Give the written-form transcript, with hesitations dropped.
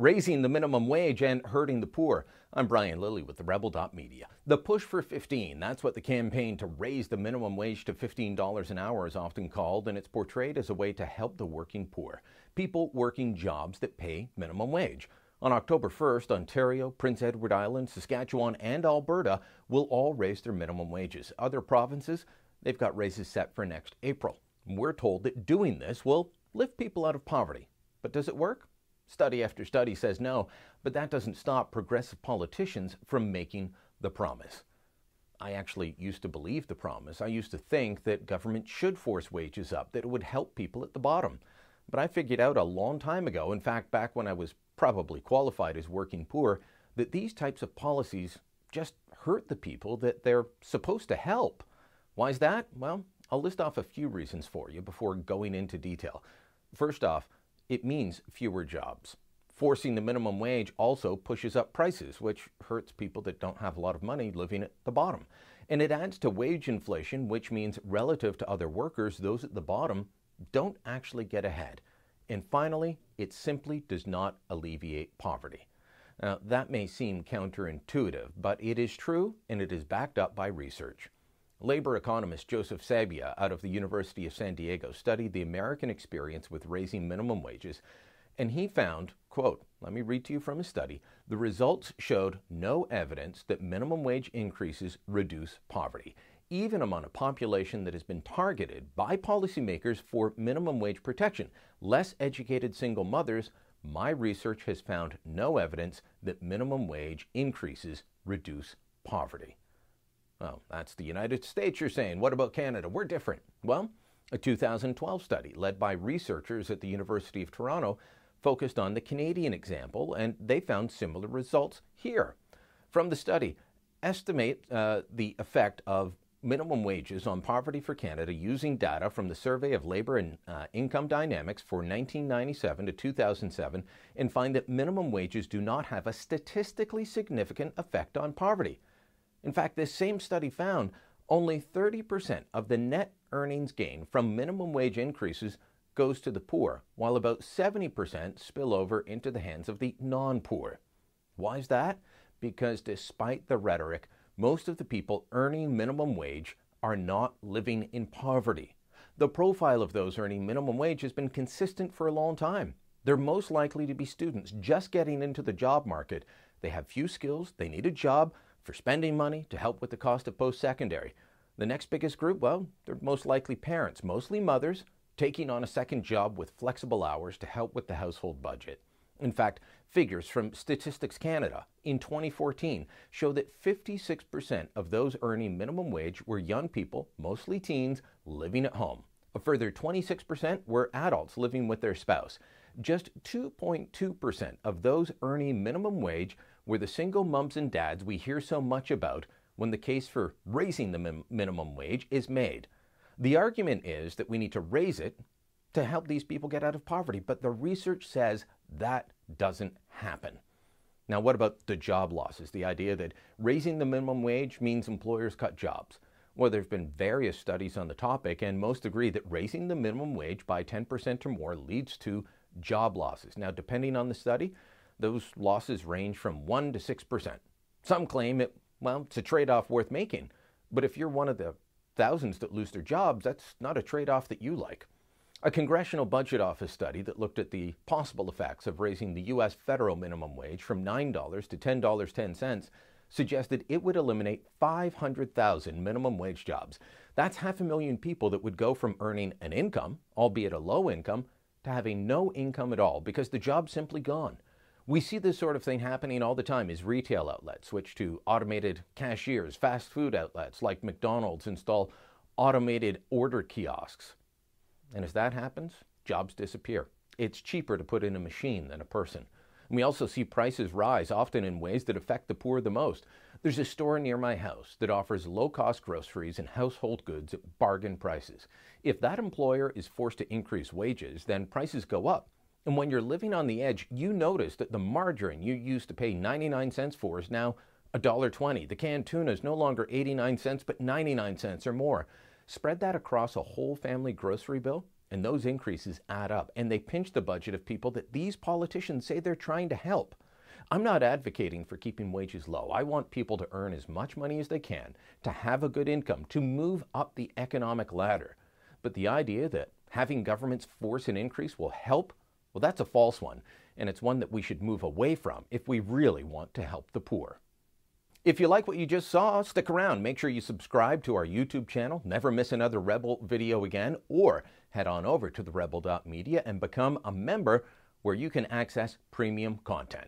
raising the minimum wage and hurting the poor. I'm Brian Lilly with the Rebel.media. The push for 15, that's what the campaign to raise the minimum wage to $15 an hour is often called, and it's portrayed as a way to help the working poor, people working jobs that pay minimum wage. On October 1st, Ontario, Prince Edward Island, Saskatchewan, and Alberta will all raise their minimum wages. Other provinces, they've got raises set for next April. We're told that doing this will lift people out of poverty. But does it work? Study after study says no, but that doesn't stop progressive politicians from making the promise. I actually used to believe the promise. I used to think that government should force wages up, that it would help people at the bottom. But I figured out a long time ago, in fact, back when I was probably qualified as working poor, that these types of policies just hurt the people that they're supposed to help. Why is that? Well, I'll list off a few reasons for you before going into detail. First off, it means fewer jobs. Forcing the minimum wage also pushes up prices, which hurts people that don't have a lot of money living at the bottom. And it adds to wage inflation, which means relative to other workers, those at the bottom don't actually get ahead. And finally, it simply does not alleviate poverty. Now, that may seem counterintuitive, but it is true, and it is backed up by research. Labor economist Joseph Sabia out of the University of San Diego studied the American experience with raising minimum wages, and he found, quote, let me read to you from his study, the results showed no evidence that minimum wage increases reduce poverty, even among a population that has been targeted by policymakers for minimum wage protection. Less educated single mothers, my research has found no evidence that minimum wage increases reduce poverty. Well, that's the United States, you're saying. What about Canada? We're different. Well, a 2012 study led by researchers at the University of Toronto focused on the Canadian example, and they found similar results here. From the study, estimate the effect of minimum wages on poverty for Canada using data from the Survey of Labor and Income Dynamics for 1997 to 2007 and find that minimum wages do not have a statistically significant effect on poverty. In fact, this same study found only 30% of the net earnings gain from minimum wage increases goes to the poor, while about 70% spill over into the hands of the non-poor. Why is that? Because despite the rhetoric, most of the people earning minimum wage are not living in poverty. The profile of those earning minimum wage has been consistent for a long time. They're most likely to be students just getting into the job market. They have few skills, they need a job for spending money to help with the cost of post-secondary. The next biggest group, well, they're most likely parents, mostly mothers, taking on a second job with flexible hours to help with the household budget. In fact, figures from Statistics Canada in 2014 show that 56% of those earning minimum wage were young people, mostly teens, living at home. A further 26% were adults living with their spouse. Just 2.2% of those earning minimum wage were the single mums and dads we hear so much about when the case for raising the minimum wage is made. The argument is that we need to raise it to help these people get out of poverty, but the research says that doesn't happen. Now, what about the job losses? The idea that raising the minimum wage means employers cut jobs. Well, there have been various studies on the topic, and most agree that raising the minimum wage by 10% or more leads to job losses. Now, depending on the study, those losses range from 1% to 6%. Some claim it's a trade-off worth making. But if you're one of the thousands that lose their jobs, that's not a trade-off that you like. A Congressional Budget Office study that looked at the possible effects of raising the U.S. federal minimum wage from $9 to $10.10 suggested it would eliminate 500,000 minimum wage jobs. That's 500,000 people that would go from earning an income, albeit a low income, to having no income at all because the job's simply gone. We see this sort of thing happening all the time as retail outlets switch to automated cashiers. Fast food outlets like McDonald's install automated order kiosks. And as that happens, jobs disappear. It's cheaper to put in a machine than a person. And we also see prices rise, often in ways that affect the poor the most. There's a store near my house that offers low-cost groceries and household goods at bargain prices. If that employer is forced to increase wages, then prices go up. And when you're living on the edge, you notice that the margarine you used to pay 99 cents for is now $1.20. The canned tuna is no longer 89 cents, but 99 cents or more. Spread that across a whole family grocery bill, And those increases add up, and they pinch the budget of people that these politicians say they're trying to help. I'm not advocating for keeping wages low. I want people to earn as much money as they can, to have a good income, to move up the economic ladder. But the idea that having governments force an increase will help, well, that's a false one, and it's one that we should move away from if we really want to help the poor. If you like what you just saw, stick around. Make sure you subscribe to our YouTube channel, never miss another Rebel video again, or head on over to the Rebel.media and become a member where you can access premium content.